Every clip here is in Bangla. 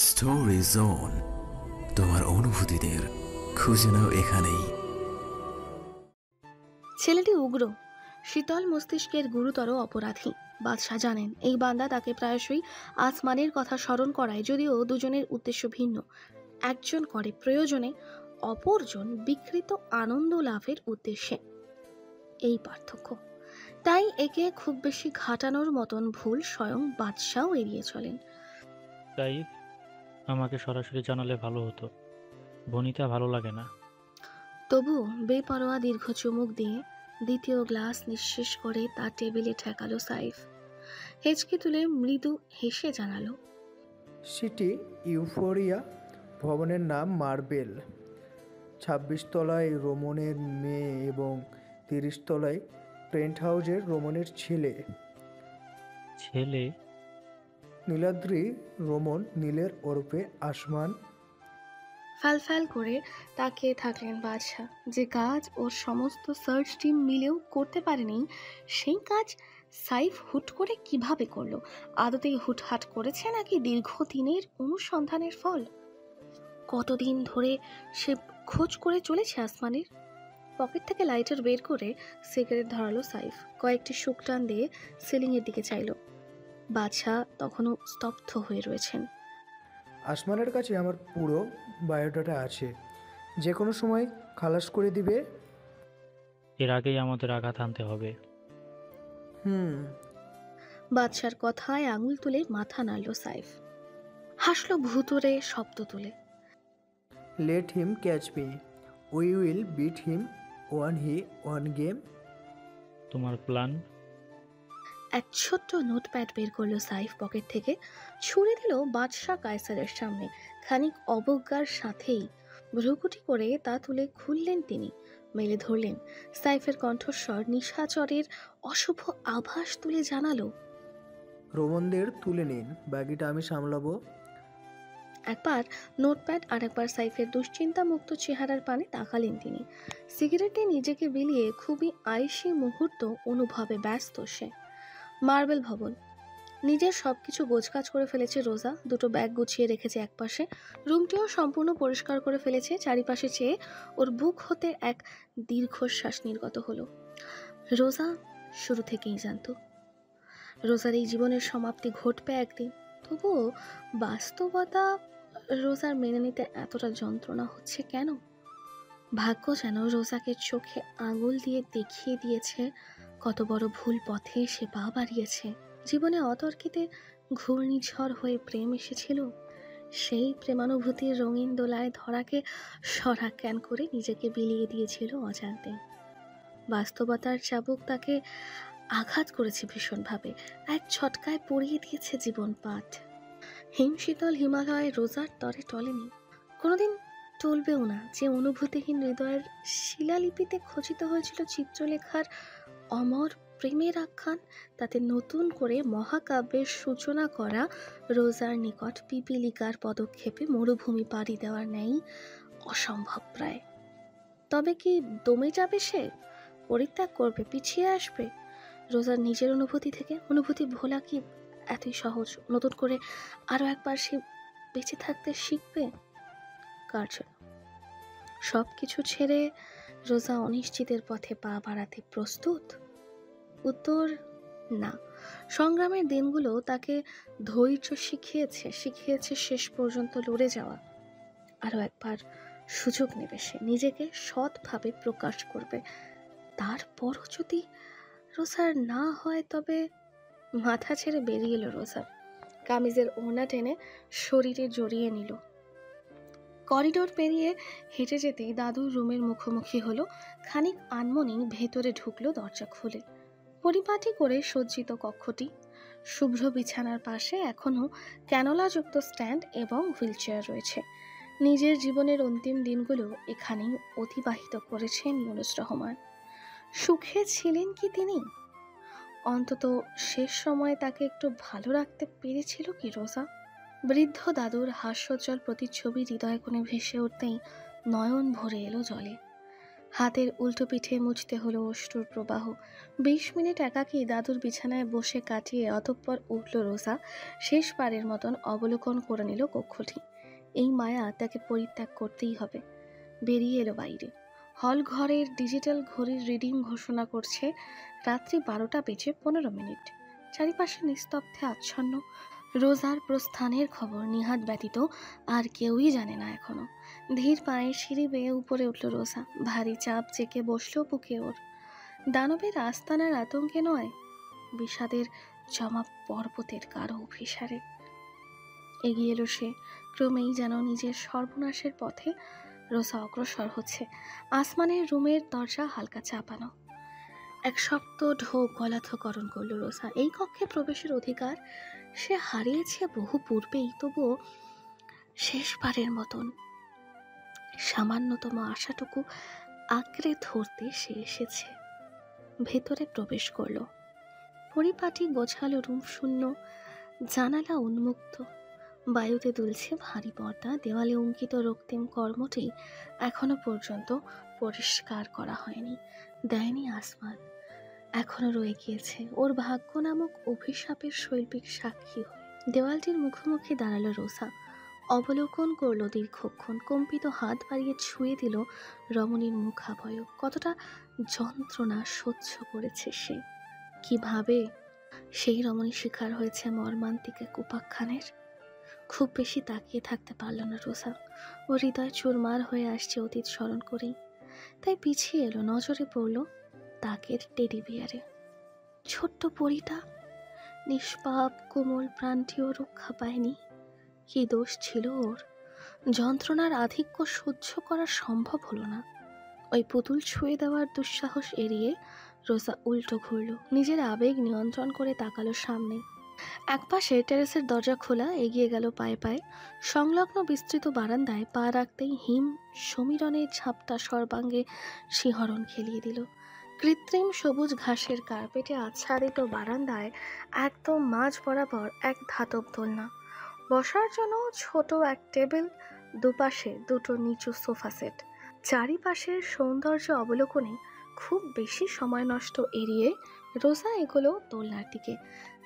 স্টোরি জোন, তোমার অনুভূতিদের খুঁজে নাও এখানেই। ছেলেটি উগ্র, শীতল মস্তিষ্কের গুরুতর অপরাধী। বাদশাহ জানেন এই বান্দা তাকে প্রায়শই আসমানের কথা স্মরণ করায়, যদিও দুজনের উদ্দেশ্য ভিন্ন। একজন করে প্রয়োজনে, অপরজন বিকৃত আনন্দ লাভের উদ্দেশ্যে। এই পার্থক্য। তাই একে খুব বেশি ঘাটানোর মতন ভুল স্বয়ং বাদশাও এড়িয়ে চলেন। তাই আমাকে সরাসরি জানালে ভালো হতো। বনিতা ভালো লাগে না। তবু বেপরোয়া দীর্ঘ চুমুক দিয়ে দ্বিতীয় গ্লাস নিঃশেষ করে তার টেবিলে ঠেকালো সাইফ। হেঁচকি তুলে মৃদু হেসে জানালো, সিটি ইউফোরিয়া ভবনের নাম মার্বেল। ২৬ তলায় রোমনের মেয়ে এবং ৩০ তলায় পেন্ট হাউজের রোমনের ছেলে। ছেলে? নীলাদ্রি রোমন, নীলের ওরফে আসমান। ফ্যাল করে তাকিয়ে থাকলেন বাদশাহ। যে কাজ ওর সমস্ত সার্চ টিম মিলেও করতে পারেনি, সেই কাজ সাইফ হুট করে কিভাবে করলো? আদতেই হুটহাট করেছে নাকি দীর্ঘদিনের অনুসন্ধানের ফল? কতদিন ধরে সে খোঁজ করে চলেছে আসমানের? পকেট থেকে লাইটার বের করে সিগারেট ধরালো সাইফ। কয়েকটি শুকটান দিয়ে সিলিংয়ের দিকে চাইল। বাদশাহ তখনও স্তব্ধ হয়ে রয়েছেন। আসমানের কাছে আমার পুরো বায়োডাটা আছে, যে কোনো সময় খালাস করে দিবে। এর আগেই আমাদের আঘাত আনতে হবে। বাদশার কথায় আঙুল তুলে মাথা নাড়ল সাইফ। হাসলো ভুতুরে শব্দ তুলে। Let him catch me, we will beat him one game. তোমার প্ল্যান? এক ছোট্ট নোটপ্যাড বের করলো সাইফ পকেট থেকে, ছুঁড়ে দিল বাদশাহ কায়সারের সামনে। খানিক অবজ্ঞার সাথেই ভ্রুকুটি করে তা তুলে খুললেন তিনি, মেলে ধরলেন। সাইফের কণ্ঠস্বর নিশাচরের অশুভ আভাস তুলে জানালো, রোমনদের তুলে নিন, বাকিটা আমি সামলাবো। একবার নোটপ্যাড আর একবার সাইফের দুশ্চিন্তা মুক্ত চেহারার পানে তাকালেন তিনি। সিগারেটে নিজেকে বিলিয়ে খুবই আয়েশি মুহূর্ত অনুভবে ব্যস্ত সে। মার্বেল ভবন। নিজের সবকিছু গোছগাছ করে ফেলেছে রোজা, দুটো ব্যাগ গুছিয়ে রেখেছে একপাশে। রুমটিও সম্পূর্ণ পরিষ্কার করে ফেলেছে। চারিপাশে চেয়ে ওর বুক হতে এক দীর্ঘশ্বাস নির্গত হলো। রোজা শুরু থেকেই জানতো রোজার এই জীবনের সমাপ্তি ঘটবে একদিন। তবুও বাস্তবতা রোজার মেনে নিতে এতটা যন্ত্রণা হচ্ছে কেন? ভাগ্য যেন রোজাকে চোখে আঙুল দিয়ে দেখিয়ে দিয়েছে কত বড় ভুল পথে সে পা বাড়িয়েছে। জীবনে অতর্কিতে ঘূর্ণিঝড় হয়ে প্রেম এসেছিল। সেই প্রেমানুভূতির রঙিন দোলায় ধরাকে সরাক্যান করে নিজেকে বিলিয়ে দিয়েছিল অজান্তে। বাস্তবতার চাবুক তাকে আঘাত করেছে ভীষণভাবে, এক ছটকায় পড়িয়ে দিয়েছে জীবন পাঠ। হিমশীতল হিমালয় রোজার তরে টলেনি, কোনোদিন টলবেও না। যে অনুভূতিহীন হৃদয়ের শিলালিপিতে খচিত হয়েছিল চিত্রলেখার অমর প্রেমের আখ্যান, তাতে নতুন করে মহাকাব্যের সূচনা করা রোজার নিকট পিপিলিকার পদক্ষেপে মরুভূমি পাড়ি দেওয়ার ন্যায় অসম্ভব প্রায়। তবে কি দমে যাবে সে? পরিত্যাগ করবে, পিছিয়ে আসবে রোজার নিজের অনুভূতি থেকে? অনুভূতি ভোলা কি এতই সহজ? নতুন করে আরো একবার সে বেঁচে থাকতে শিখবে? কার জন্য? সব কিছু ছেড়ে রোজা অনিশ্চিতের পথে পা বাড়াতে প্রস্তুত? উত্তর না। সংগ্রামের দিনগুলো তাকে ধৈর্য শিখিয়েছে শেষ পর্যন্ত লড়ে যাওয়া। আরো একবার সুযোগ নেবে সে, নিজেকে সৎভাবে প্রকাশ করবে। তারপরও যদি রোজার না হয়, তবে মাথা ছেড়ে বেরিয়ে এলো রোজা। কামিজের ওড়না টেনে শরীরে জড়িয়ে নিল। করিডোর পেরিয়ে হেঁটে যেতেই দাদুর রুমের মুখোমুখি হলো। খানিক আনমনি ভেতরে ঢুকলো দরজা খুলে। পরিপাটি করে সজ্জিত কক্ষটি। শুভ্র বিছানার পাশে এখনো ক্যানোলাযুক্ত স্ট্যান্ড এবং হুইলচেয়ার রয়েছে। নিজের জীবনের অন্তিম দিনগুলো এখানেই অতিবাহিত করেছেন ইউনুস রহমান। সুখে ছিলেন কি তিনি? অন্তত শেষ সময়ে তাকে একটু ভালো রাখতে পেরেছিল কি রোজা? বৃদ্ধ দাদুর হাস্যোজ্জ্বল প্রতিচ্ছবি হৃদয় কোণে ভেসে উঠতেই নয়ন ভরে এলো জলে। হাতের উল্টো পিঠে মুছতে হলো অশ্রুর প্রবাহ। 20 মিনিট একাকী দাদুর বিছানায় বসে কাটিয়ে অতঃপর উঠল রোজা। শেষবারের মতন অবলোকন করে নিল কক্ষটি। এই মায়া তাকে পরিত্যাগ করতেই হবে। বেরিয়ে এলো বাইরে। হল ঘরের ডিজিটাল ঘড়ির রিডিং ঘোষণা করছে রাত্রি 12:15। চারিপাশে নিস্তব্ধে আচ্ছন্ন। রোজার প্রস্থানের খবর নিহাত ব্যতীত আর কেউই জানে না এখনো। ধীর পায়ে সিঁড়ি বেয়ে উপরে উঠল রোজা। ভারী চাপ চেকে বসলো বুকে ওর। দানবের আস্তানার আতঙ্কে নয়, বিষাদের জমা পর্বতের কারো অভিসারে। এগিয়ে এলো সে, ক্রমেই যেন নিজের সর্বনাশের পথে। রোজা অগ্রসর হচ্ছে। আসমানের রুমের দরজা হালকা চাপানো। এক শক্ত ঢোক গলাথকরণ করল রোজা। এই কক্ষে প্রবেশের অধিকার সে হারিয়েছে বহু পূর্বেই, তবুও শেষবারের মতন সামান্যতম আশাটুকু আঁকড়ে ধরতে সে এসেছে। ভেতরে প্রবেশ করলো। পরিপাটি গোছালো রুম শূন্য, জানালা উন্মুক্ত। বায়ুতে দুলছে ভারী পর্দা। দেওয়ালে অঙ্কিত রক্তিম কর্মটি এখনো পর্যন্ত পরিষ্কার করা হয়নি, দেয়নি আসমান। এখনো রয়ে গিয়েছে ওর ভাগ্য নামক অভিশাপের শৈল্পিক সাক্ষী হয়ে। দেওয়ালটির মুখোমুখি দাঁড়ালো রোজা। অবলোকন করলো দীর্ঘক্ষণ। কম্পিত হাত বাড়িয়ে ছুঁয়ে দিল রমণীর মুখাবয়ব। কতটা যন্ত্রণা সহ্য করেছে সে, কিভাবে সেই রমণী শিকার হয়েছে মর্মান্তিক এক উপাখ্যানের। খুব বেশি তাকিয়ে থাকতে পারল না রোজা। ও হৃদয় চুরমার হয়ে আসছে অতীত স্মরণ করেই। তাই পিছিয়ে এলো। নজরে পড়ল তাকের টেডি বিয়ারে। ছোট্ট পরীটা, নিষ্পাপ কোমল প্রাণটিও রক্ষা পায়নি। কি দোষ ছিল ওর? যন্ত্রণার আধিক্য সহ্য করা সম্ভব হলো না। ওই পুতুল ছুঁয়ে দেওয়ার দুঃসাহস এড়িয়ে রোজা উল্টো ঘুরল। নিজের আবেগ নিয়ন্ত্রণ করে তাকালো সামনে। একপাশে টেরেসের দরজা খোলা। এগিয়ে গেল পায়ে পায়ে। সংলগ্ন বিস্তৃত বারান্দায় পা রাখতেই হিম সমীরণের ঝাপটা সর্বাঙ্গে শিহরণ খেলিয়ে দিল। কৃত্রিম সবুজ ঘাসের কার্পেটে আচ্ছাদিত বারান্দায় একদম মাঝ বরাবর এক ধাতব দোলনা। বসার জন্য ছোট এক টেবিল, দুপাশে দুটো নিচু সোফা সেট। চারিপাশের সৌন্দর্য অবলোকনে খুব বেশি সময় নষ্ট এড়িয়ে রোজা এগোলো দোলনার দিকে,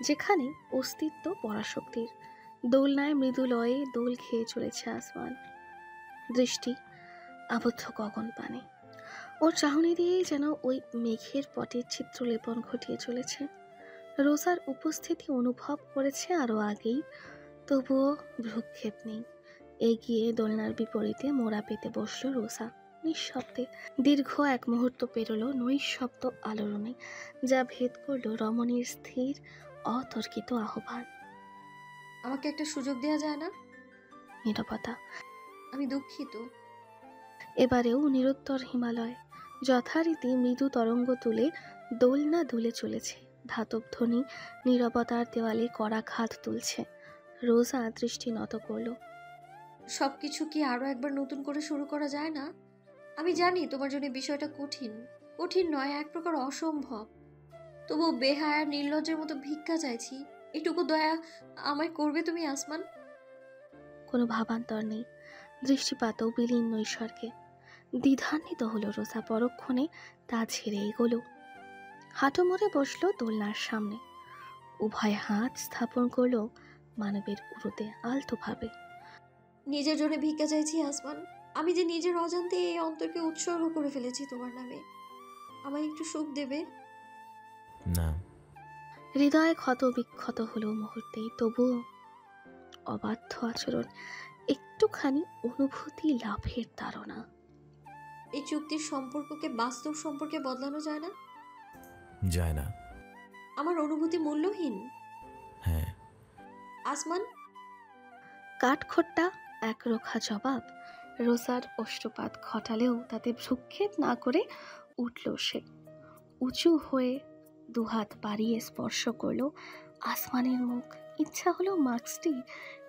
যেখানে অস্তিত্ব পরাশক্তির। দোলনায় মৃদু লয়ে দোল খেয়ে চলেছে আসমান। দৃষ্টি আবদ্ধ গগন পানে। ওর চাহনি দিয়েই যেন ওই মেঘের পটের চিত্রলেপন ঘটিয়ে চলেছে। রোজার উপস্থিতি অনুভব করেছে আরও আগেই, তবুও ভ্রুক্ষেপ নেই। এগিয়ে দোলনার বিপরীতে মোড়া পেতে বসল রোজা নিঃশব্দে। দীর্ঘ এক মুহূর্ত পেরোলো নৈঃশব্দ আলোড়নে, যা ভেদ করল রমণীর স্থির অতর্কিত আহ্বান। আমাকে একটা সুযোগ দেওয়া যায় না? নীরবতা। আমি দুঃখিত। এবারেও নিরুত্তর হিমালয়। যথারীতি মৃদু তরঙ্গ তুলে দোলনা দুলে চলেছে। ধাতব ধ্বনি নীরবতার দেওয়ালে কড়া ঘাত তুলছে। রোজা দৃষ্টি নত করল। সবকিছু কি আরো একবার নতুন করে শুরু করা যায় না? আমি জানি তোমার জন্য বিষয়টা কঠিন। কঠিন নয়, এক প্রকার অসম্ভব। তবু বেহায়া নির্লজ্জের মতো ভিক্ষা চাইছি। এটুকু দয়া আমায় করবে তুমি আসমান? কোনো ভাবান্তর নেই, দৃষ্টিপাতও বিলীন নৈসর্গে। দ্বিধান্বিত হলো রোজা। পরক্ষণে তা ছেড়ে এগোলো। হাঁটু মুড়ে বসলো দোলনার সামনে। উভয় হাত স্থাপন করলো মানবের উরুতে আলতোভাবে। নিজের জন্য ভিক্ষা চাইছি আসমান। আমি যে নিজের অজান্তে এই অন্তরকে উৎসর্গ করে ফেলেছি তোমার নামে। আমায় একটু সুখ দেবে? না। হৃদয় ক্ষত বিক্ষত হলো মুহূর্তেই, তবুও অবাধ্য আচরণ, একটুখানি অনুভূতি লাভের তাড়না। এই চুক্তির সম্পর্ককে বাস্তব সম্পর্কে বদলানো যায় না? যায় না। আমার অনুভূতি মূল্যহীন? হ্যাঁ। আসমান, কাঠখোট্টা একরোখা জবাব। রোজার অশ্রুপাত ঘটালেও তাতে ভ্রুক্ষেপ না করে উঠল সে। উঁচু হয়ে দুহাত বাড়িয়ে স্পর্শ করলো আসমানের মুখ। ইচ্ছা হলো মাস্কটি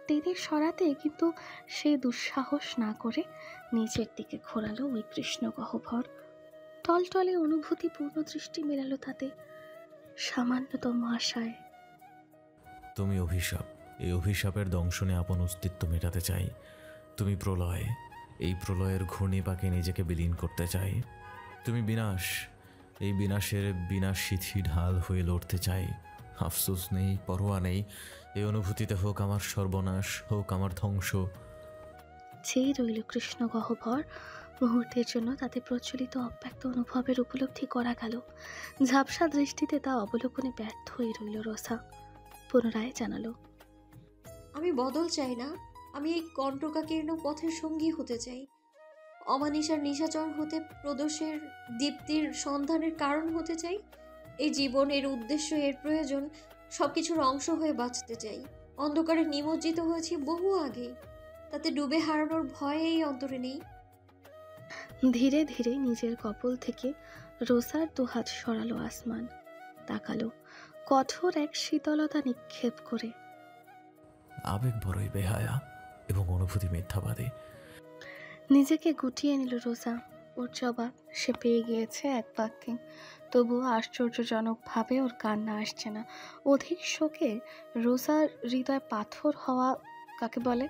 টেনে সরাতে, কিন্তু সে দুঃসাহস না করে নিচের দিকে ঘোরালো ওই কৃষ্ণ গহ্বর। টলটলে অনুভূতি পূর্ণ দৃষ্টি মেলালো তাতে, সামান্যতম আশায়। তুমি অভিশাপ। এই অভিশাপের দংশনে আপন অস্তিত্ব মেটাতে চাই। তুমি প্রলয়। এই প্রলয়ের ঘূর্ণিপাকে নিজেকে বিলীন করতে চাই। তুমি বিনাশ, এই বিনাশের বিনাশিথি ঢাল হয়ে লড়তে চাই। আফসোস নেই, পরোয়া নেই, এই অনুভূতিতে হোক আমার সর্বনাশ, হোক আমার ধ্বংস। চেয়ে রইল কৃষ্ণ গহ্বর। মুহূর্তের জন্য তাতে প্রচলিত অব্যক্ত অনুভবের উপলব্ধি করা গেল। ঝাপসা দৃষ্টিতে তা অবলোকনে ব্যর্থ হয়ে রইল রোসা। পুনরায় জানালো, আমি বদল চাই না, আমি এই কণ্টকাকীর্ণ পথের সঙ্গী হতে চাই। অমানিসার নিশাচর হতে প্রদোষের দীপ্তির সন্ধানের কারণ হতে চাই। এই জীবন, এর উদ্দেশ্য, এর প্রয়োজন, সবকিছুর অংশ হয়ে বাঁচতে চাই। অন্ধকারে নিমজ্জিত হয়েছি বহু আগেই, তাতে ডুবে হারানোর ভয় এই অন্তরে নেই। ধীরে ধীরে নিজের কপল থেকে রোসার দুহাত সরালো আসমান। তাকালো কঠোর এক শীতলতা নিক্ষেপ করে। আবেগ বড়ই বেহায়া এবং অনুভূতি মিথ্যাবাদী। নিজেকে গুটিয়ে নিল রোজা। ওর জবাব সে পেয়ে গিয়েছে এক বাক্যে, তবুও আশ্চর্যজনকভাবে ওর কান্না আসছে না। অধিক শোকে রোজার হৃদয় পাথর হওয়া কাকে বলে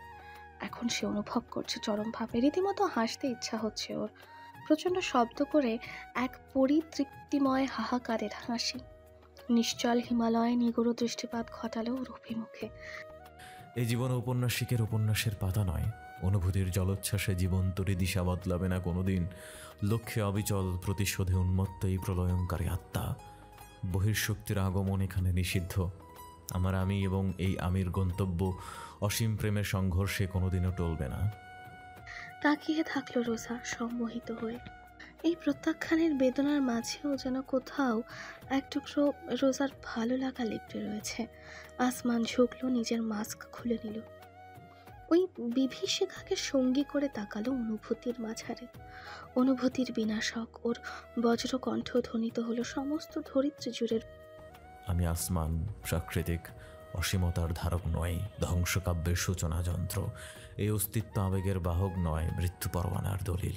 এখন সে অনুভব করছে চরমভাবে। রীতিমতো হাসতে ইচ্ছা হচ্ছে ওর। প্রচণ্ড শব্দ করে এক পরিতৃপ্তিময় হাহাকারের হাসি নিশ্চল হিমালয়ে নিগূঢ় দৃষ্টিপাত ঘটালো ওর অভিমুখে। এই জীবন ঔপন্যাসিকের উপন্যাসের পাতা নয়। অনুভূতির জলোচ্ছ্বাসে জীবন তরি দিশা বদলাবে না কোনোদিন। লক্ষ্যে অবিচল, প্রতিশোধে উন্মত্ত এই প্রলয়ঙ্কারী আত্মা। বহির্শক্তির আগমন এখানে নিষিদ্ধ। আমার আমি এবং এই আমির গন্তব্য অসীম প্রেমের সংঘর্ষে কোনোদিনও টলবে না। তাকিয়ে থাকলো রোজা সম্মোহিত হয়ে। এই প্রত্যাখ্যানের বেদনার মাঝেও যেন কোথাও এক টুকরো রোজার ভালো লাগা লেপ্টে রয়েছে। আসমান ঝুঁকলো, নিজের মাস্ক খুলে নিল। ওই বিভীষিকাকে সঙ্গী করে তাকালো অনুভূতির মাঝারে। অনুভূতির বিনাশক ওর বজ্রকণ্ঠ ধ্বনিত হলো সমস্ত ধরিত্রী জুড়ে। আমি আসমান, প্রাকৃতিক অসীমতার ধারক নয়, ধ্বংসকাব্যের সূচনা যন্ত্র। এই অস্তিত্ব আবেগের বাহক নয়, মৃত্যু পরোয়ানার দলিল।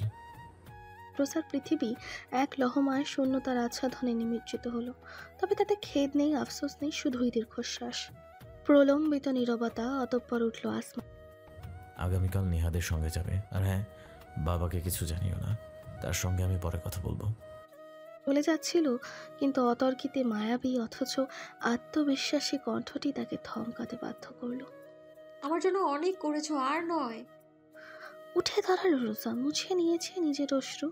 রোজার পৃথিবী এক লহমায় শূন্যতার আচ্ছাদনে নিমজ্জিত হলো। তবে তাতে খেদ নেই, আফসোস নেই, শুধুই দীর্ঘশ্বাস। প্রলম্বিত নীরবতা। অতঃপর উঠল আসমান। আগামীকাল নিহাদের সঙ্গে যাবে। আর হ্যাঁ, বাবাকে কিছু জানিও না, তার সঙ্গে আমি পরে কথা বলবো। চলে যাচ্ছিল, কিন্তু অতর্কিতে মায়াবী অথচ আত্মবিশ্বাসী কণ্ঠটি তাকে থমকাতে বাধ্য করলো। আমার জন্য অনেক করেছো, আর নয়। উঠে দাঁড়ালো রোজা, মুছে নিয়েছে নিজের অশ্রু,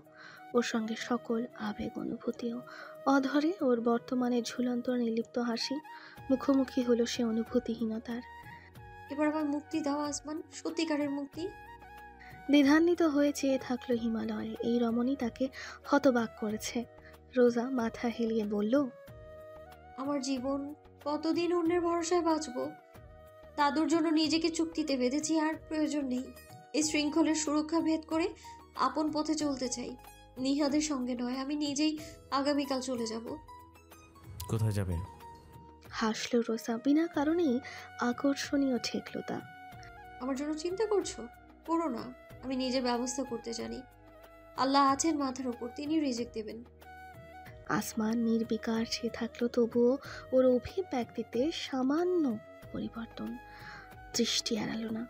ওর সঙ্গে সকল আবেগ অনুভূতিও। অধরে ওর বর্তমানে ঝুলন্ত নির্লিপ্ত হাসি। মুখোমুখি হলো সে অনুভূতিহীনতার। এবার আমার মুক্তি দাও আসমান, সত্যিকারের মুক্তি। দ্বিধান্বিত হয়ে চেয়ে থাকলো হিমালয়। এই রমণী তাকে হতবাক করেছে। রোজা মাথা হেলিয়ে বলল, আমার জীবন কতদিন অন্যের ভরসায় বাঁচবো? দাদুর জন্য নিজেকে চুক্তিতে বেঁধেছি, আর প্রয়োজন নেই। এই শৃঙ্খলের সুরক্ষা ভেদ করে আপন পথে চলতে চাই। নিহাদের সঙ্গে নয়, আমি নিজেই আগামীকাল চলে যাব। কোথায় যাবে? হাসলো রোজা। বিনা কারণেই আকর্ষণীয় ঠেকলো তা। আমার জন্য চিন্তা করছো? করো না, আমি নিজের ব্যবস্থা করতে জানি। আল্লাহ আছেন মাথার উপর, তিনি রিজিক দেবেন। আসমান নির্বিকার চেয়ে থাকলো, তবুও ওর অভিব্যক্তিতে সামান্য পরিবর্তন। দৃষ্টি এড়ালো না।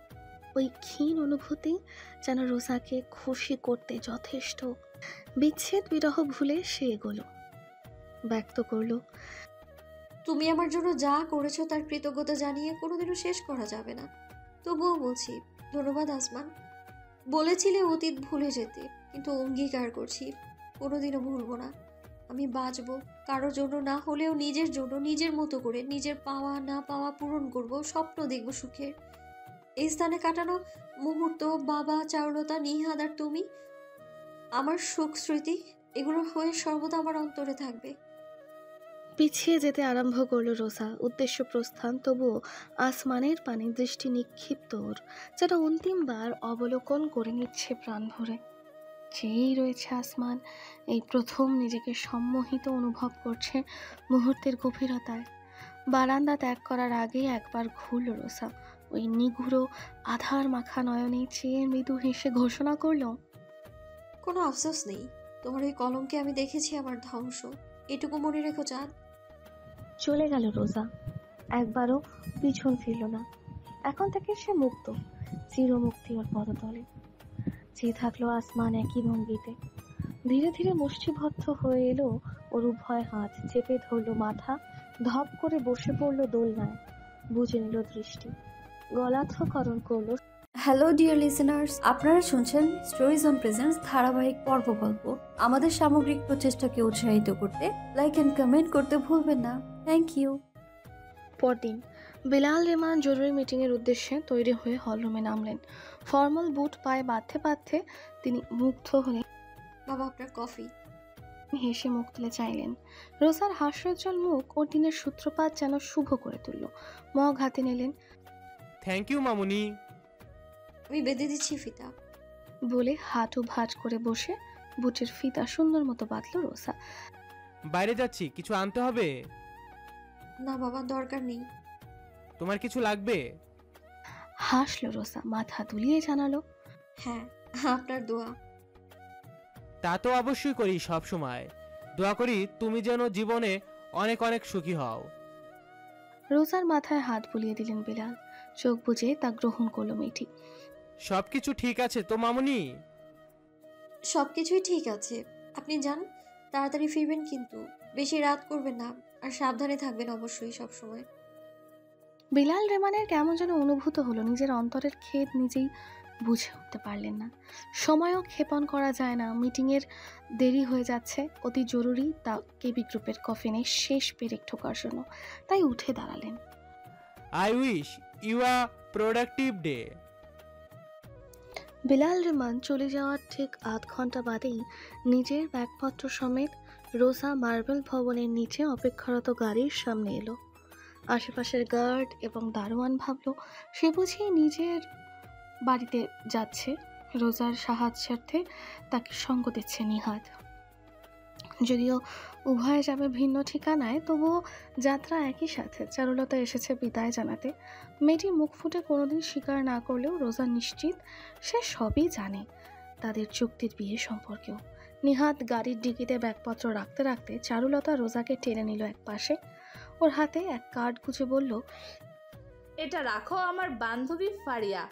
ওই ক্ষীণ অনুভূতি যেন রোজাকে খুশি করতে যথেষ্ট। বিচ্ছেদ বিরহ ভুলে সে এগোলো, ব্যক্ত করলো, তুমি আমার জন্য যা করেছো তার কৃতজ্ঞতা জানিয়ে কোনোদিনও শেষ করা যাবে না। তবুও বলছি, ধন্যবাদ আসমান। বলেছিলে অতীত ভুলে যেতে, কিন্তু অঙ্গীকার করছি কোনোদিনও ভুলবো না। আমি বাঁচবো, কারোর জন্য না হলেও নিজের জন্য, নিজের মতো করে। নিজের পাওয়া না পাওয়া পূরণ করব, স্বপ্ন দেখব সুখের। এই স্থানে কাটানো মুহূর্ত, বাবা, চারুলতা, নিহাদ আর তুমি, আমার সুখ স্মৃতি, এগুলো হয়ে সর্বদা আমার অন্তরে থাকবে। পিছিয়ে যেতে আরম্ভ করলো রোজা, উদ্দেশ্য প্রস্থান। তবুও আসমানের পানে দৃষ্টি নিক্ষিপ্ত ওর, যেন অন্তিমবার অবলোকন করে নিচ্ছে প্রাণ ভরে। চেয়েই রয়েছে আসমান। এই প্রথম নিজেকে সম্মোহিত অনুভব করছে মুহূর্তের গভীরতায়। বারান্দা ত্যাগ করার আগে একবার ঘুরল রোজা। ওই নিগুড়ো আধার মাখা নয়নে চেয়ে মৃদু হেসে ঘোষণা করলো, কোনো আফসোস নেই। তোমার ওই কলমকে আমি দেখেছি আমার ধ্বংস, এটুকু মনে রেখো চাঁদ। চলে গেল রোজা, একবারও পিছন ফিরল না। এখন থেকে সে মুক্ত, চিরমুক্তি ওর পদতলে। চেয়ে থাকলো আসমান একই ভঙ্গিতে। ধীরে ধীরে মুষ্টিবদ্ধ হয়ে এলো ওর উভয় হাত, চেপে ধরলো মাথা, ধপ করে বসে পড়লো দোলনায়, বুঝে নিল দৃষ্টি, গলার্ধকরণ করলো। হ্যালো ডিয়ার লিসেনার্স, আপনারা শুনছেন স্টোরিজ অন প্রেজেন্টস ধারাবাহিক পর্ব গল্প। আমাদের সামগ্রিক প্রচেষ্টাকে উৎসাহিত করতে লাইক এন্ড কমেন্ট করতে ভুলবেন না। Thank you. পরদিন বিলাল রেমান জরুরি মিটিংয়ের উদ্দেশ্যে তৈরি হয়ে হলরুমে নামলেন। ফর্মাল বুট পায়ে বাঁধতে বাঁধতে তিনি মুগ্ধ হলেন। বাবা আপনার কফি। হেসে মুখ তুলে চাইলেন। রোজার হাস্যোজ্জ্বল মুখ ওর দিনের সূত্রপাত যেন শুভ করে তুলল। মগ হাতে নিলেন। থ্যাংক ইউ মামুনি। আমি বেঁধে দিচ্ছি ফিতা বলে হাঁটু ভাঁজ করে বসে বুটের ফিতা সুন্দর মতো বাঁধল রোজা। বাইরে যাচ্ছি, কিছু আনতে হবে? না বাবা, দরকার নেই। তোমার কিছু লাগবে? হাসলো রোজা, মাথা দুলিয়ে জানালো, হ্যাঁ, আপনার দোয়া। তা তো অবশ্যই করি, সব সময় দোয়া করি তুমি যেন জীবনে অনেক অনেক সুখী হও। রোজার মাথায় হাত বুলিয়ে দিলেন বিলাল। চোখ বুজে তা গ্রহণ করলো মেয়েটি। সবকিছু ঠিক আছে তো মামুনি? সবকিছুই ঠিক আছে, আপনি যান, তাড়াতাড়ি ফিরবেন কিন্তু বেশি রাত করবেন না, আর সাবধানে থাকবেন অবশ্যই সব সময়। বিলাল রেমানের কেমন যেন অনুভূত হলো, নিজের অন্তরের খেদ নিজেই বুঝে উঠতে পারলেন না। সময়ও ক্ষেপণ করা যায় না, মিটিংয়ের দেরি হয়ে যাচ্ছে, অতি জরুরি তা কেবি গ্রুপের কফিনে শেষ পেরেক ঠোকার জন্য। তাই উঠে দাঁড়ালেন। I wish you a productive day. Bilal Rahman চলে যাওয়ার ঠিক আধ ঘন্টা বাদেই নিজের ব্যাগপত্র সমেত রোজা মার্বেল ভবনের নিচে অপেক্ষারত গাড়ির সামনে এলো। আশেপাশের গার্ড এবং দারোয়ান ভাবল সে বুঝি নিজের বাড়িতে যাচ্ছে। রোজার সাহায্যার্থে তাকে সঙ্গ দিচ্ছে নিহাদ। যদিও উভয়ে যাবে ভিন্ন ঠিকানায়, তবুও যাত্রা একই সাথে। চারুলতা এসেছে বিদায় জানাতে। মেয়েটি মুখ ফুটে কোনোদিন স্বীকার না করলেও রোজা নিশ্চিত সে সবই জানে তাদের চুক্তির বিয়ে সম্পর্কেও। নিহাদ গাড়ির ডিকিতে ব্যাগপত্র রাখতে রাখতে চারুলতা রোজাকে টেনে নিল এক পাশে। ওর হাতে এক কার্ড গুছে বলল, এটা রাখো আমার বান্ধবী ফারিয়া,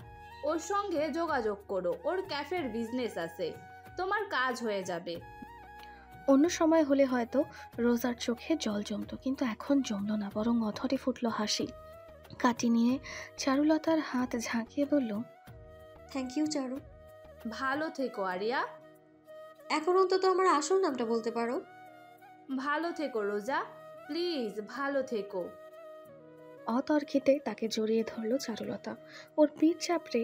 ওর সঙ্গে যোগাযোগ করো, ওর ক্যাফের বিজনেস আছে, তোমার কাজ হয়ে যাবে। অন্য সময় হলে হয়তো রোজার চোখে জল জমত, কিন্তু এখন জমল না, বরং অধরে ফুটল হাসি। কাটি নিয়ে চারুলতার হাত ঝাঁকিয়ে বলল, থ্যাংক ইউ চারু। ভালো থেকো আরিয়া। এখন অন্তত আমার আসল নামটা বলতে পারো। ভালো থেকো রোজা, প্লিজ ভালো থেকো। অতর্কিতে তাকে জড়িয়ে ধরল চারুলতা। ওর পিঠ চাপড়ে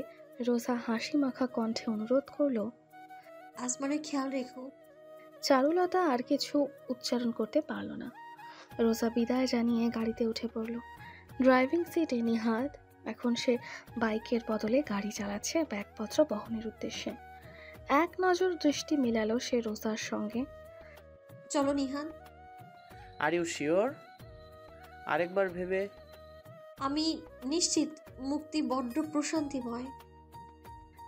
রোজা হাসি মাখা কণ্ঠে অনুরোধ করল, আসমানের খেয়াল রেখো। চারুলতা আর কিছু উচ্চারণ করতে পারল না। রোজা বিদায় জানিয়ে গাড়িতে উঠে পড়ল। ড্রাইভিং সিটে নিহাদ। এখন সে বাইকের বদলে গাড়ি চালাচ্ছে ব্যাগপত্র বহনের উদ্দেশ্যে। এক নজর দৃষ্টি মেলালো সে রোজার সঙ্গে। চলো নিহান। Are you sure? আরেকবার ভেবে। আমি নিশ্চিত, মুক্তি বড্ড প্রশান্তিময়।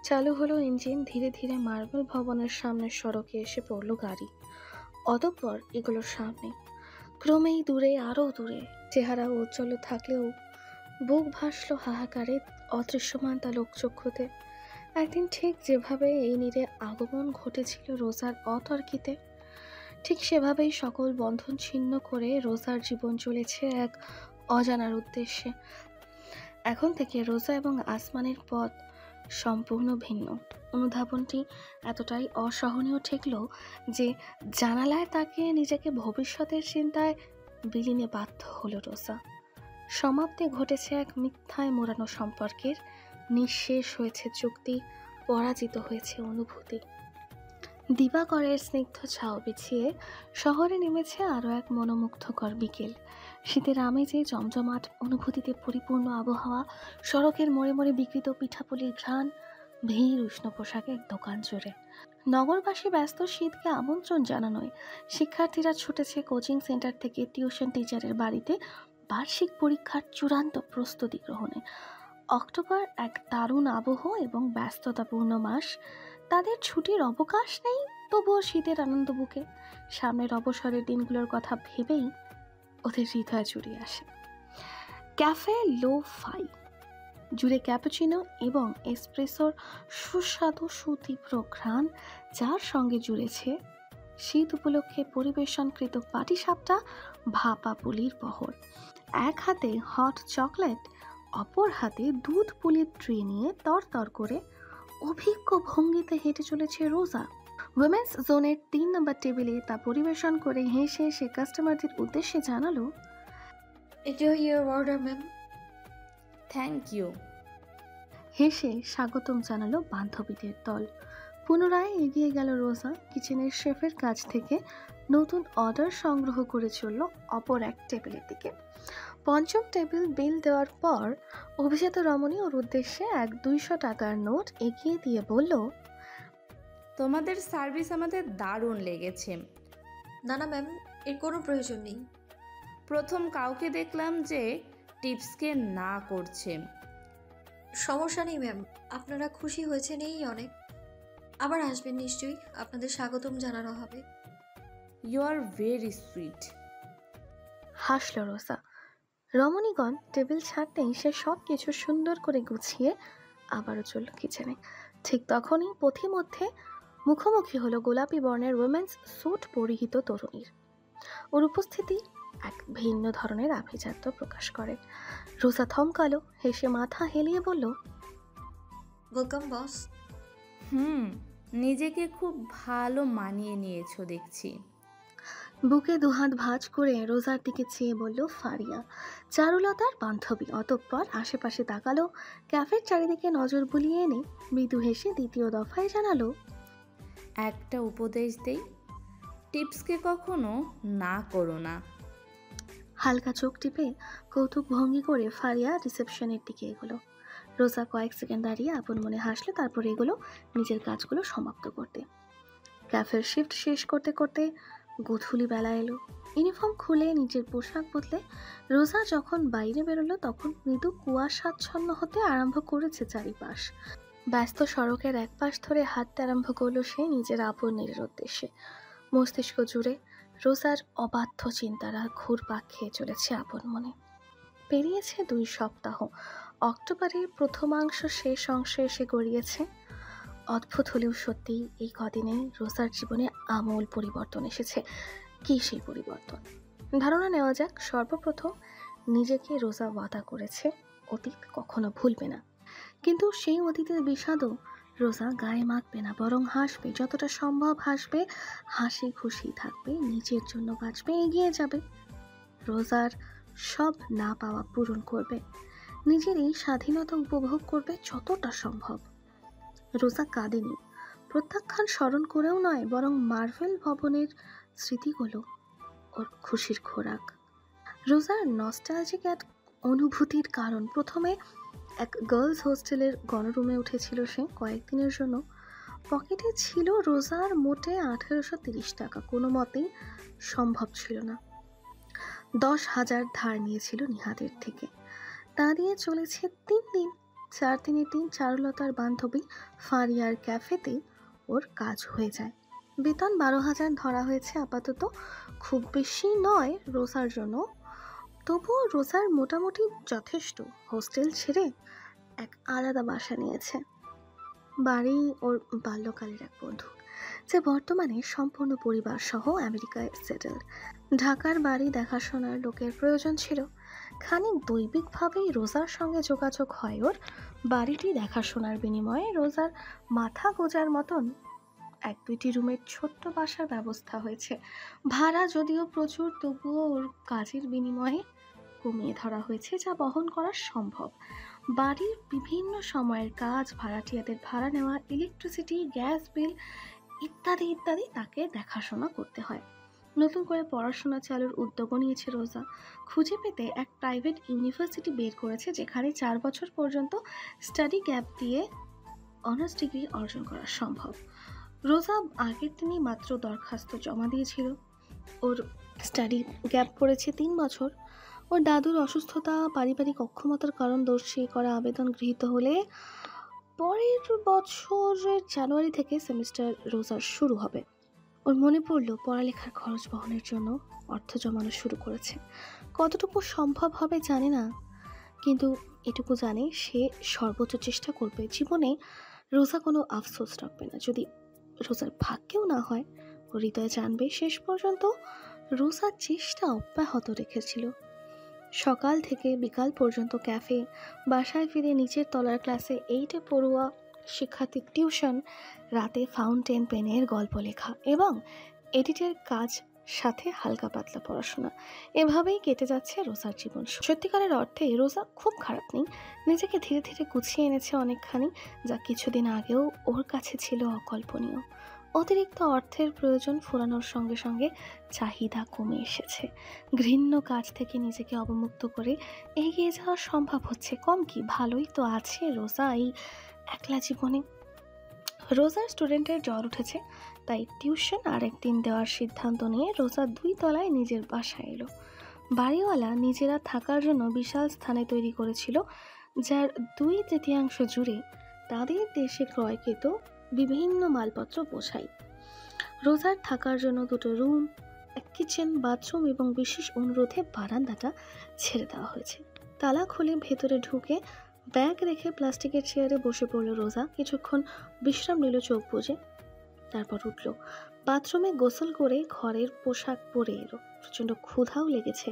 চালু হলো ইঞ্জিন। ধীরে ধীরে মার্বেল ভবনের সামনের সড়কে এসে পড়ল গাড়ি। অতঃপর এগুলোর সামনে, ক্রমেই দূরে, আরও দূরে। চেহারা উজ্জ্বল থাকলেও বুক ভাসল হাহাকারে, অদৃশ্যমান তা লোকচক্ষুতে। একদিন ঠিক যেভাবে এই নীরে আগমন ঘটেছিল রোজার অতর্কিতে, ঠিক সেভাবেই সকল বন্ধন ছিন্ন করে রোজার জীবন চলেছে এক অজানার উদ্দেশ্যে। এখন থেকে রোজা এবং আসমানের পথ সম্পূর্ণ ভিন্ন। অনুধাবনটি এতটাই অসহনীয় ঠেকল যে জানালায় তাকিয়ে নিজেকে ভবিষ্যতের চিন্তায় বিলীনে বাধ্য হলো রোজা। সমাপ্তি ঘটেছে এক মিথ্যায় মোড়ানো সম্পর্কের, নিঃশেষ হয়েছে চুক্তি, পরাজিত হয়েছে অনুভূতি। দিবাকরের স্নিগ্ধ ছাও বিছিয়ে শহরে নেমেছে আরও এক মনোমুগ্ধকর বিকেল। শীতের আমেজে জমজমাট অনুভূতিতে পরিপূর্ণ আবহাওয়া, সড়কের মোড়ে মোড়ে বিকৃত পিঠাপুলির ঘ্রাণ, ভিড় উষ্ণ পোশাকের দোকান জুড়ে। নগরবাসী ব্যস্ত শীতকে আমন্ত্রণ জানানোয়। শিক্ষার্থীরা ছুটেছে কোচিং সেন্টার থেকে টিউশন টিচারের বাড়িতে বার্ষিক পরীক্ষার চূড়ান্ত প্রস্তুতি গ্রহণে। অক্টোবর এক দারুণ আবহ এবং ব্যস্ততাপূর্ণ মাস। তাদের ছুটির অবকাশ নেই, তবুও শীতের আনন্দ বুকে। সামনের অবসরের দিনগুলোর কথা ভেবেই ওদের হৃদয় জুড়ে আসে। ক্যাফে লো ফাই জুড়ে ক্যাপুচিনো এবং এসপ্রেসোর সুস্বাদু সুতীব্র ঘ্রাণ, যার সঙ্গে জুড়েছে শীত উপলক্ষে পরিবেশনকৃত পাটিসাপটা ভাপা পুলির বহর। এক হাতে হট চকলেট, অপর হাতে দুধ পুলির ট্রে নিয়ে তরতর করে অভিজ্ঞ ভঙ্গিতে হেঁটে চলেছে রোজা। উইমেন্স জোনের 3 নম্বর টেবিলে তা পরিবেশন করে হেসে সে কাস্টমারদের উদ্দেশ্যে জানালো, এটাও your order ma'am. Thank you. হেসে স্বাগতম জানালো বান্ধবীদের দল। পুনরায় এগিয়ে গেল রোজা কিচেনের শেফের কাছ থেকে নতুন অর্ডার সংগ্রহ করে চলল অপর এক টেবিলের দিকে। পঞ্চম টেবিল বিল দেওয়ার পর অভিজাত রমণী ওর উদ্দেশ্যে এক 200 টাকার নোট এগিয়ে দিয়ে বলল, তোমাদের সার্ভিস আমাদের দারুণ লেগেছে। না না ম্যাম, এর কোনো প্রয়োজন নেই। প্রথম কাউকে দেখলাম যে টিপসকে না করছে। সমস্যা নেই ম্যাম, আপনারা খুশি হয়েছেন এই অনেক। আবার আসবেন নিশ্চয়ই, আপনাদের স্বাগতম জানানো হবে। You are very sweet. হাসল রোজা। রমণীগণ টেবিল ছাড়তেই সে সব কিছু সুন্দর করে গুছিয়ে আবারও চলল কিচেনে। ঠিক তখনই পথিমধ্যে মুখোমুখি হলো গোলাপি বর্ণের উইমেন্স স্যুট পরিহিত তরুণীর। ওর উপস্থিতি এক ভিন্ন ধরনের আভিজাত্য প্রকাশ করে। রোজা থমকালো, হেসে মাথা হেলিয়ে বলল, ওয়েলকাম বস। নিজেকে খুব ভালো মানিয়ে নিয়েছো দেখছি। বুকে দুহাত ভাঁজ করে রোজার দিকে চেয়ে বলল ফারিয়া, চারুলতার বান্ধবী। অতঃপর আশেপাশে তাকালো, ক্যাফের চারিদিকে নজর বুলিয়ে এনে মৃদু হেসে দ্বিতীয় দফায় জানালো, একটা উপদেশ দেই, টিপসকে কখনো না করো না। হালকা চোখ টিপে কৌতুক ভঙ্গি করে ফারিয়া রিসেপশনের দিকে এগোলো। রোজা কয়েক সেকেন্ড দাঁড়িয়ে আপন মনে হাসলো, তারপর এগুলো নিজের কাজগুলো সমাপ্ত করতে। ক্যাফের শিফট শেষ করতে করতে গোধূলি বেলা এলো। ইউনিফর্ম খুলে নিজের পোশাক বদলে রোজা যখন বাইরে বেরোলো তখন মৃদু কুয়াশাচ্ছন্ন হতে আরম্ভ করেছে চারিপাশ। ব্যস্ত সড়কের এক পাশ ধরে হাঁটতে আরম্ভ করলো সে নিজের আপনের উদ্দেশ্যে। মস্তিষ্ক জুড়ে রোজার অবাধ্য চিন্তারা ঘুরপাক খেয়ে চলেছে আপন মনে। পেরিয়েছে 2 সপ্তাহ। অক্টোবরের প্রথমাংশ শেষ অংশে এসে গড়িয়েছে। অদ্ভুত হলেও সত্যি এই কদিনে রোজার জীবনে আমূল পরিবর্তন এসেছে। কী সেই পরিবর্তন? ধারণা নেওয়া যাক। সর্বপ্রথম নিজেকে রোজা ওয়াদা করেছে অতীত কখনো ভুলবে না, কিন্তু সেই অতীতের বিষাদও রোজা গায়ে মাখবে না, বরং হাসবে, যতটা সম্ভব হাসবে, হাসি খুশি থাকবে, নিজের জন্য বাঁচবে, এগিয়ে যাবে, রোজার সব না পাওয়া পূরণ করবে, নিজের এই স্বাধীনতা উপভোগ করবে যতটা সম্ভব। রোজা কাঁদেনি, প্রত্যাখ্যান স্মরণ করেও নয়, বরং মার্ভেল ভবনের স্মৃতিগুলো ওর খুশির খোরাক। রোজার নস্টালজিক এক অনুভূতির কারণ, প্রথমে এক গার্লস হোস্টেলের গণরুমে উঠেছিল সে কয়েকদিনের জন্য। পকেটে ছিল রোজার মোটে 1830 টাকা। কোনো মতেই সম্ভব ছিল না। 10,000 ধার নিয়েছিল নিহাদের থেকে। তা দিয়ে চলেছে 3 দিন। 4 দিনের দিন চারুলতার বান্ধবী ফারিয়ার ক্যাফেতে ওর কাজ হয়ে যায়। বেতন 12,000 ধরা হয়েছে আপাতত, খুব বেশি নয় রোজার জন্য, তবুও রোজার মোটামুটি যথেষ্ট। হোস্টেল ছেড়ে এক আলাদা বাসা নিয়েছে। বাড়ি ওর বাল্যকালের এক বন্ধু, যে বর্তমানে সম্পূর্ণ পরিবার সহ আমেরিকায় সেটেলড। ঢাকার বাড়ি দেখাশোনার লোকের প্রয়োজন ছিল। খানিক দৈবিকভাবেই রোজার সঙ্গে যোগাযোগ হয় ওর। বাড়িটি দেখাশোনার বিনিময়ে রোজার মাথা গোজার মতন 1-2টি রুমের ছোট্ট বাসার ব্যবস্থা হয়েছে। ভাড়া যদিও প্রচুর, তবুও ওর কাজের বিনিময়ে কমিয়ে ধরা হয়েছে, যা বহন করা সম্ভব। বাড়ির বিভিন্ন সময়ের কাজ, ভাড়াটিয়াদের ভাড়া নেওয়া, ইলেকট্রিসিটি, গ্যাস বিল ইত্যাদি ইত্যাদি তাকে দেখাশোনা করতে হয়। নতুন করে পড়াশোনা চালুর উদ্যোগও নিয়েছে রোজা। খুঁজে পেতে এক প্রাইভেট ইউনিভার্সিটি বের করেছে, যেখানে 4 বছর পর্যন্ত স্টাডি গ্যাপ দিয়ে অনার্স ডিগ্রি অর্জন করা সম্ভব। রোজা আগের দিনই মাত্র দরখাস্ত জমা দিয়েছিল। ওর স্টাডি গ্যাপ পড়েছে 3 বছর। ওর দাদুর অসুস্থতা, পারিবারিক অক্ষমতার কারণ দর্শিয়ে করা আবেদন গৃহীত হলে পরের বছরের জানুয়ারি থেকে সেমিস্টার রোজার শুরু হবে। ওর মনে পড়ল পড়ালেখার খরচ বহনের জন্য অর্থ জমানো শুরু করেছে। কতটুকু সম্ভব হবে জানে না, কিন্তু এটুকু জানে সে সর্বোচ্চ চেষ্টা করবে। জীবনে রোজা কোনো আফসোস রাখবে না। যদি রোজার ভাগ্যেও না হয়, হৃদয় জানবে, শেষ পর্যন্ত রোজা চেষ্টা অব্যাহত রেখেছিল। সকাল থেকে বিকাল পর্যন্ত ক্যাফে, বাসায় ফিরে নিচের তলার ক্লাসে 8-এ পড়ুয়া শিক্ষার্থীর টিউশন, রাতে ফাউন্টেন পেনের গল্প লেখা এবং এডিটের কাজ, সাথে হালকা পাতলা পড়াশোনা। এভাবেই কেটে যাচ্ছে রোজার জীবন। সত্যিকারের অর্থে রোজা খুব খারাপ নেই, নিজেকে ধীরে ধীরে গুছিয়ে এনেছে অনেকখানি, যা কিছুদিন আগেও ওর কাছে ছিল অকল্পনীয়। অতিরিক্ত অর্থের প্রয়োজন ফুরানোর সঙ্গে সঙ্গে চাহিদা কমে এসেছে। ঘৃণ্য কাজ থেকে নিজেকে অবমুক্ত করে এগিয়ে যাওয়া সম্ভব হচ্ছে। কম কি, ভালোই তো আছে রোজা এই একলা জীবনে। রোজার স্টুডেন্টের জ্বর উঠেছে, তাই টিউশন আরেকদিন দেওয়ার সিদ্ধান্ত নিয়ে রোজা 2 তলায় নিজের বাসায় এলো। বাড়িওয়ালা নিজেরা থাকার জন্য বিশাল স্থানে তৈরি করেছিল, যার 2/3 জুড়ে তাদের দেশে ক্রয়কৃত বিভিন্ন মালপত্র বোঝাই। রোজার থাকার জন্য 2টো রুম, এক কিচেন, বাথরুম এবং বিশেষ অনুরোধে বারান্দাটা ছেড়ে দেওয়া হয়েছে। তালা খুলে ভেতরে ঢুকে ব্যাগ রেখে প্লাস্টিকের চেয়ারে বসে পড়ল রোজা। কিছুক্ষণ বিশ্রাম নিল চোখ বুজে, তারপর উঠল। বাথরুমে গোসল করে ঘরের পোশাক পরে এলো। প্রচণ্ড ক্ষুধাও লেগেছে।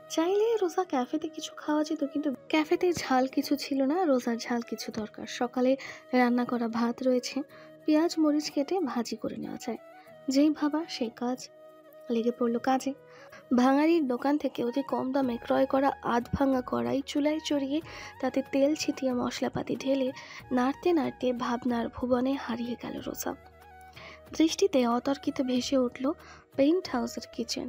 চাইলে রোজা ক্যাফেতে কিছু খাওয়া যেত, কিন্তু ক্যাফেতে ঝাল কিছু ছিল না, রোজার ঝাল কিছু দরকার। সকালে রান্না করা ভাত রয়েছে, পেঁয়াজ মরিচ কেটে ভাজি করে নেওয়া যায়। যেই ভাবা সেই কাজ, লেগে পড়ল কাজে। ভাঙারির দোকান থেকে অতি কম দামে ক্রয় করা আধ ভাঙা কড়াই চুলায় চড়িয়ে তাতে তেল ছিটিয়ে মশলাপাতি ঢেলে নাড়তে নাড়তে ভাবনার ভুবনে হারিয়ে গেল রোজা। দৃষ্টিতে অতর্কিত ভেসে উঠল পেইন্ট হাউসের কিচেন,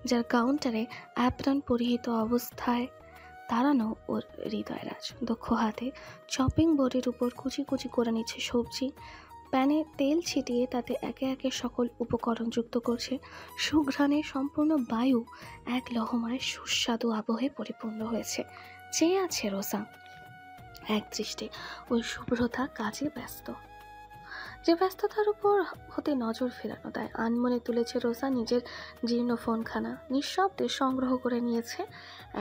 যার কাউন্টারে অ্যাপ্রন পরিহিত অবস্থায় দাঁড়ানো ওর হৃদয়রাজ। দক্ষ হাতে চপিং বোর্ডের উপর কুচি কুচি করে নিচ্ছে সবজি, প্যানে তেল ছিটিয়ে তাতে একে একে সকল উপকরণ যুক্ত করছে। সুঘ্রাণে সম্পূর্ণ বায়ু এক লহমায় সুস্বাদু আবহে পরিপূর্ণ হয়েছে। চেয়ে আছে রোজা এক দৃষ্টে ওই শুভ্রতা কাজে ব্যস্ত, যে ব্যস্ততার উপর হতে নজর ফেরানো দেয়। আনমনে তুলেছে রোজা নিজের জীর্ণ ফোনখানা, নিঃশব্দে সংগ্রহ করে নিয়েছে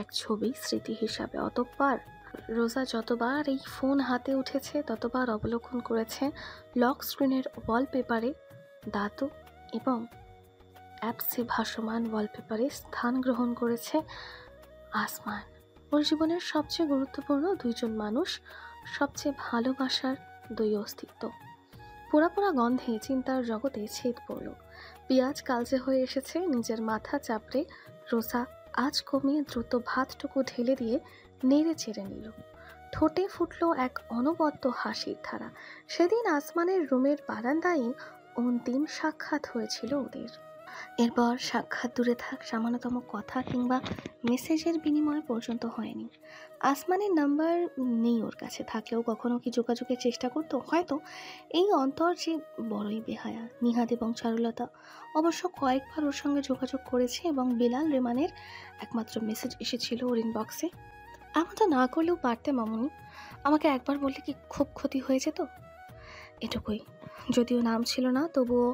এক ছবি স্মৃতি হিসাবে। অতঃপর রোজা যতবার এই ফোন হাতে উঠেছে ততবার অবলোকন করেছে লক স্ক্রিনের ওয়ালপেপারে ধাতু এবং অ্যাপসে ভাসমান ওয়ালপেপারে স্থান গ্রহণ করেছে আসমান। ওর জীবনের সবচেয়ে গুরুত্বপূর্ণ 2জন মানুষ, সবচেয়ে ভালোবাসার 2 অস্তিত্ব। পোড়া পোড়া গন্ধে চিন্তার জগতে ছেদ পড়ল। পেঁয়াজ কালচে হয়ে এসেছে, নিজের মাথা চাপড়ে রোজা আজ কমিয়ে দ্রুত ভাতটুকু ঢেলে দিয়ে নেড়ে চেড়ে নিল। ঠোঁটে ফুটল এক অনবদ্য হাসির ধারা। সেদিন আসমানের রুমের বারান্দায় অন্তিম সাক্ষাৎ হয়েছিল ওদের। এরপর সাক্ষাৎ দূরে থাক, সামান্যতম কথা কিংবা মেসেজের বিনিময় পর্যন্ত হয়নি। আসমানের নাম্বার নেই ওর কাছে, থাকলেও কখনো কি যোগাযোগের চেষ্টা করতো? হয়তো। এই অন্তর যে বড়ই বেহায়া। নিহাদ এবং চারুলতা অবশ্য কয়েকবার ওর সঙ্গে যোগাযোগ করেছে এবং বিলাল রেমানের একমাত্র মেসেজ এসেছিল ওর ইনবক্সে, এমনটা না করলেও পারতে মামুনি, আমাকে একবার বললে কি খুব ক্ষতি হয়ে যেত। এটুকুই। যদিও নাম ছিল না, তবুও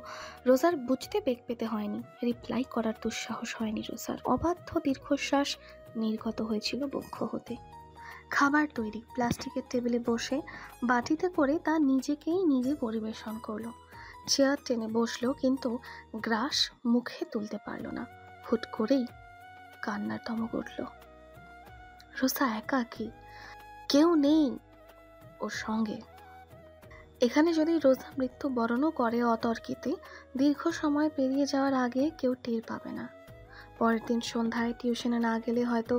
রোজার বুঝতে বেগ পেতে হয়নি, রিপ্লাই করার দুঃসাহস হয়নি রোজার। অবাধ্য দীর্ঘশ্বাস নির্গত হয়েছিল বক্ষ হতে। খাবার তৈরি, প্লাস্টিকের টেবিলে বসে বাটিতে করে তা নিজেকেই নিজে পরিবেশন করলো। চেয়ার টেনে বসলো, কিন্তু গ্রাস মুখে তুলতে পারল না। হুট করেই কান্নার ধমক উঠল। রোজা একাকী, কেউ নেই ওর সঙ্গে। এখানে যদি রোজা মৃত্যু বরণও করে অতর্কিতে, দীর্ঘ সময় পেরিয়ে যাওয়ার আগে কেউ টের পাবে না। পরের দিন সন্ধ্যায় টিউশনে না গেলে হয়তো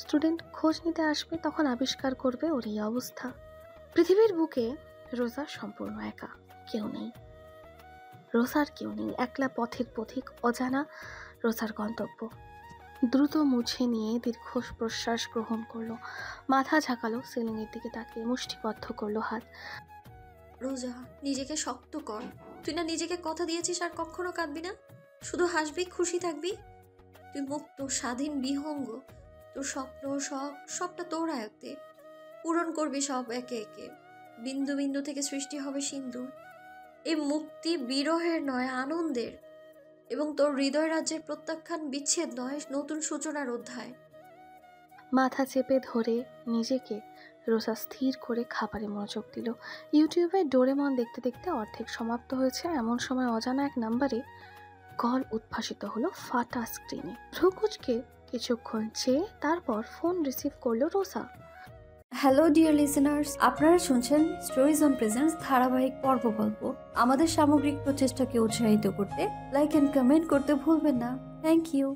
স্টুডেন্ট খোঁজ নিতে আসবে, তখন আবিষ্কার করবে ওর এই অবস্থা। পৃথিবীর বুকে রোজা সম্পূর্ণ একা, কেউ নেই। রোজার কেউ নেই, একলা পথের পথিক, অজানা রোজার গন্তব্য। দ্রুত মুছে নিয়ে দীর্ঘ প্রশ্বাস গ্রহণ করলো, মাথা ঝাঁকালো, সিলিংয়ের দিকে তাকিয়ে মুষ্টিবদ্ধ করলো হাত। রোজা, নিজেকে শক্ত কর। তুই না নিজেকে কথা দিয়েছিস আর কখনো কাঁদবি না, শুধু হাসবি, খুশি থাকবি। তুই মুক্ত, স্বাধীন, বিহঙ্গ। তোর স্বপ্ন সবটা তোর আয়ত্তে। পূরণ করবি সব একে একে। বিন্দু বিন্দু থেকে সৃষ্টি হবে সিন্ধুর। এই মুক্তি বিরহের নয়, আনন্দের। এবং তোর হৃদয় রাজ্যের প্রত্যাখ্যান বিচ্ছেদ নয়, নতুন সূচনার অধ্যায়। মাথা চেপে ধরে নিজেকে রোজা স্থির করে খাবারে মনোযোগ দিল। ইউটিউবে ডোরেমন দেখতে দেখতে অর্ধেক সমাপ্ত হয়েছে। এমন সময় অজানা এক নাম্বারে কল উদ্ভাসিত হলো ফাটা স্ক্রিনে। ভ্রুকুচকে কিছুক্ষণ চেয়ে তারপর ফোন রিসিভ করলো রোসা। হ্যালো ডিয়ার লিসেনার্স, আপনারা শুনছেন স্টোরিজ অন প্রেজেন্স ধারাবাহিক পর্ব গল্প। আমাদের সামগ্রিক প্রচেষ্টাকে উৎসাহিত করতে লাইক এন্ড কমেন্ট করতে ভুলবেন না। Thank you.